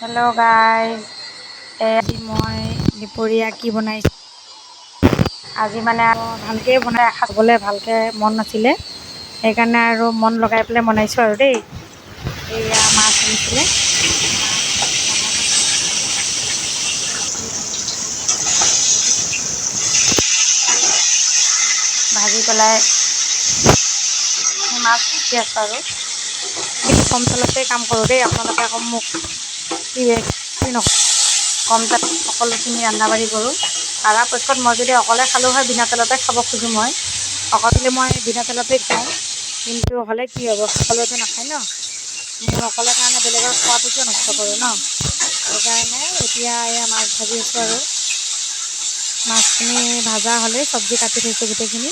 Hello' guys, আজি মই দুপৰীয়া কি বনাইছোঁ। আজি মানে আৰু ভালকৈ বনাই খাবলৈ ভালকৈ মন নাছিলে, সেইকাৰণে আৰু মন লগাই পেলাই বনাইছোঁ আৰু দেই। এয়া মাছ আনিছিলে, ভাজি পেলাই মাছ ভাজি আছোঁ আৰু কম তেলতে কাম কৰোঁ দেই। আপোনালোকে আকৌ মোক কি নকওঁ, কম তেলত সকলোখিনি ৰন্ধা বাঢ়ি কৰোঁ। পৰাপক্ষত মই যদি অকলে খালোঁ হয়, বিনা তেলতে খাব খোজোঁ। মই অকলে বিনা তেলতেই খাওঁ, কিন্তু হ'লে কি হ'ব, সকলোৱেতো নাখায় ন। মোৰ অকলে কাৰণে বেলেগৰ খোৱাটো কিয় নষ্ট কৰোঁ ন। সেইকাৰণে এতিয়া এয়া মাছ ভাজি আছোঁ আৰু মাছখিনি ভাজা হ'লেই চব্জি কাটি থৈছোঁ গোটেইখিনি।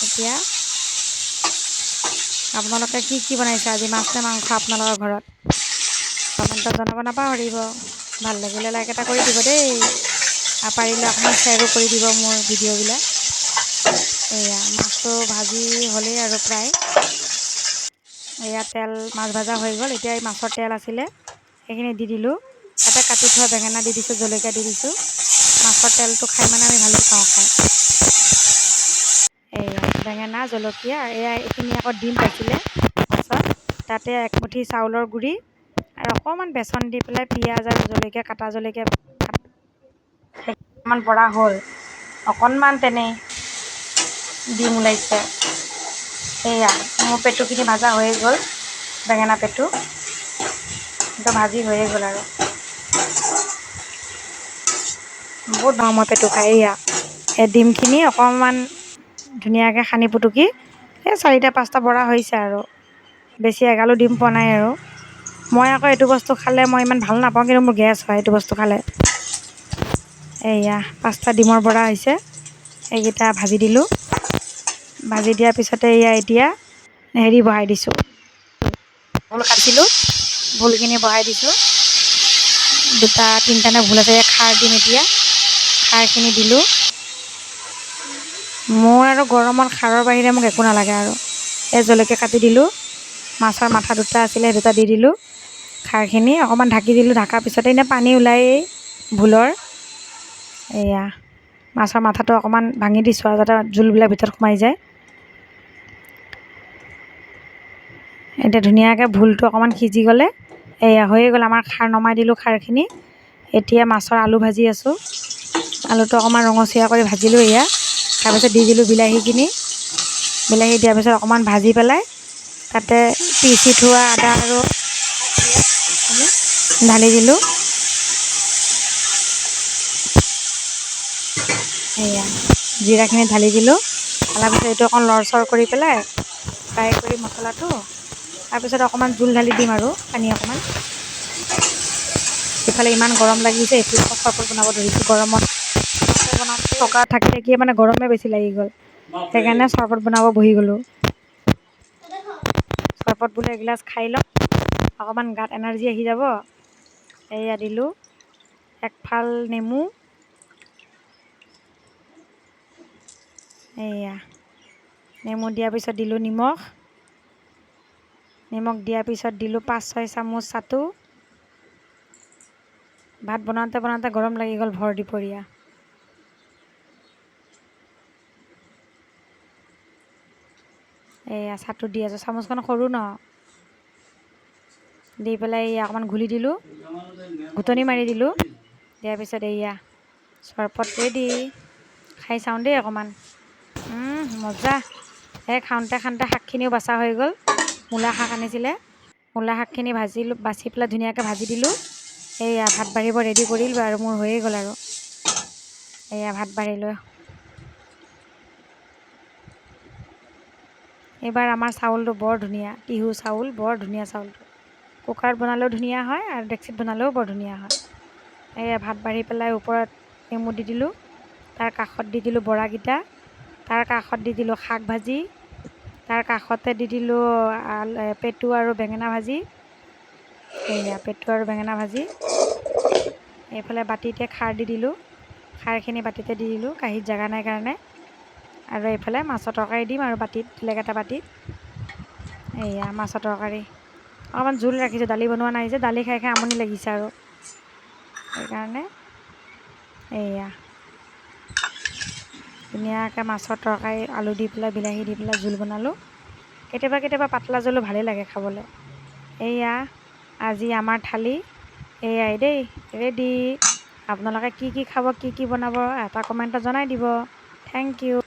এতিয়া আপোনালোকে কি কি বনাইছে আজি, মাছ নে মাংস আপোনালোকৰ ঘৰত? কমেণ্টত জনাব নাপাহৰিব। ভাল লাগিলে লাইক এটা কৰি দিব দেই, আৰু পাৰিলে অকণমান শ্বেয়াৰো কৰি দিব মোৰ ভিডিঅ'বিলাক। এয়া মাছটো ভাজি হ'লেই আৰু প্ৰায়। এয়া তেল, মাছ ভাজা হৈ গ'ল। এতিয়া এই মাছৰ তেল আছিলে, সেইখিনি দি দিলোঁ। তাতে কাটি থোৱা বেঙেনা দি দিছোঁ, জলকীয়া দি দিছোঁ। মাছৰ তেলটো খাই মানে আমি ভালেই পাওঁ খাই। এয়া বেঙেনা, জলকীয়া, এইখিনি আকৌ ডিম পাইছিলে মাছত, তাতে একমুঠি চাউলৰ গুড়ি আৰু অকণমান বেচন দি পেলাই পিঁয়াজ আৰু জলকীয়া, কাটা জলকীয়া অকণমান বৰা হ'ল, অকণমান তেনেই ডিম ওলাইছে। সেয়া মোৰ পেটুখিনি ভাজা হৈয়ে গ'ল, বেঙেনা পেটু সেইটো ভাজি হৈয়ে গ'ল আৰু বহুত পাওঁ মই পেটু খাই। এয়া এই ডিমখিনি অকণমান ধুনীয়াকৈ সানি পুটুকি এই 4টা 5টা বৰা হৈছে আৰু বেছি এগালো ডিম পোৱা নাই আৰু মই আকৌ এইটো বস্তু খালে মই ইমান ভাল নাপাওঁ, কিন্তু মোৰ গেছ হয় এইটো বস্তু খালে। এয়া 5টা ডিমৰ বৰা হৈছে, এইকেইটা ভাজি দিলোঁ। ভাজি দিয়াৰ পিছতে এতিয়া হেৰি বহাই দিছোঁ, ভোল কাটিছিলোঁ, ভোলখিনি বহাই দিছোঁ। 2টা 3টানে ভোল আছে, খাৰ দিম এতিয়া। খাৰখিনি দিলোঁ। মোৰ আৰু গৰমত খাৰৰ বাহিৰে মোক একো নালাগে আৰু এই জলকীয়া কাটি দিলোঁ, মাছৰ মাথা 2টা আছিলে, সেই 2টা দি দিলোঁ। খাৰখিনি অকণমান ঢাকি দিলোঁ, ঢাকাৰ পিছতে এনেই পানী ওলায়েই ভোলৰ। এয়া মাছৰ মাথাটো অকণমান ভাঙি দিছোঁ আৰু যাতে জোলবিলাক ভিতৰত সোমাই যায়। এতিয়া ধুনীয়াকৈ ভোলটো অকণমান সিজি গ'লে এয়া হৈয়ে গ'ল আমাৰ খাৰ। নমাই দিলোঁ খাৰখিনি। এতিয়া মাছৰ আলু ভাজি আছোঁ, আলুটো অকণমান ৰঙচুৱা কৰি ভাজিলোঁ। এয়া তাৰপিছত দি দিলোঁ বিলাহীখিনি, বিলাহী দিয়াৰ পিছত অকণমান ভাজি পেলাই তাতে পিচি থোৱা আদা আৰু ঢালি দিলোঁ। এয়া জিৰাখিনি ঢালি দিলোঁ, ঢালাৰ পিছত এইটো অকণ লৰচৰ কৰি পেলাই ফ্ৰাই কৰি মছলাটো, তাৰপিছত অকণমান জোল ঢালি দিম আৰু পানী অকণমান। ইফালে ইমান গৰম লাগিছে, এইফালে আকৌ চৰবত বনাব ধৰিছোঁ গৰমত। থকা থাকি থাকিয়ে মানে গৰমে বেছি লাগি গ'ল, সেইকাৰণে চৰবত বনাব বহি গ'লোঁ। চৰবত বোলে এগিলাচ খাই লওঁ, অকণমান গাত এনাৰ্জি আহি যাব। এয়া দিলোঁ একফাল নেমু। এয়া নেমু দিয়াৰ পিছত দিলোঁ নিমখ দিয়াৰ পিছত দিলোঁ 5-6 চামুচ চাটো। ভাত বনাওঁতে বনাওঁতে গৰম লাগি গ'ল ভৰ দুপৰীয়া। এয়া চাটো দি আছোঁ, চামুচখন সৰু ন, দি পেলাই অকণমান ঘুলি দিলোঁ, ঘুটনি মাৰি দিলোঁ। দিয়াৰ পিছত এয়া চৰবত ৰেডি। খাই চাওঁ দেই অকণমান, মজা। এই খাওঁতে খাওঁতে শাকখিনিও বাচা হৈ গ'ল। মূলা শাক আনিছিলে, মূলা শাকখিনি বাচি পেলাই ধুনীয়াকৈ ভাজি দিলোঁ। এয়া ভাত বাঢ়িব ৰেডি কৰিলোঁ আৰু মোৰ হৈয়ে গ'ল আৰু এয়া ভাত বাঢ়িলোঁ। এইবাৰ আমাৰ চাউলটো বৰ ধুনীয়া, টিহু চাউল বৰ ধুনীয়া চাউলটো। কুকাৰত বনালেও ধুনীয়া হয় আৰু ডেক্সিত বনালেও বৰ ধুনীয়া হয়। এয়া ভাত বাঢ়ি পেলাই ওপৰত নেমু দি দিলোঁ, তাৰ কাষত দি দিলোঁ বৰাকেইটা, তাৰ কাষত দি দিলোঁ শাক ভাজি, তাৰ কাষতে দি দিলোঁ পেটু আৰু বেঙেনা ভাজি। এয়া পেটু আৰু বেঙেনা ভাজি। এইফালে বাতিতে খাৰ দি দিলোঁ, খাৰখিনি বাতিতে দি দিলোঁ, কাঁহীত জেগা নাই কাৰণে। আৰু এইফালে মাছৰ তৰকাৰী দিম আৰু বাতিত, বেলেগ এটা বাতিত। এয়া মাছৰ তৰকাৰী অকণমান জোল ৰাখিছোঁ, দালি বনোৱা নাই যে, দালি খাই খাই আমনি লাগিছে আৰু সেইকাৰণে এইয়া ধুনীয়াকৈ মাছৰ তৰকাৰী আলু দি পেলাই বিলাহী দি পেলাই জোল বনালোঁ। কেতিয়াবা কেতিয়াবা পাতলা জোলো ভালেই লাগে খাবলৈ। এইয়া আজি আমাৰ থালি এয়াই দেই, ৰেডি। আপোনালোকে কি কি খাব, কি কি বনাব এটা কমেণ্টত জনাই দিব। Thank U.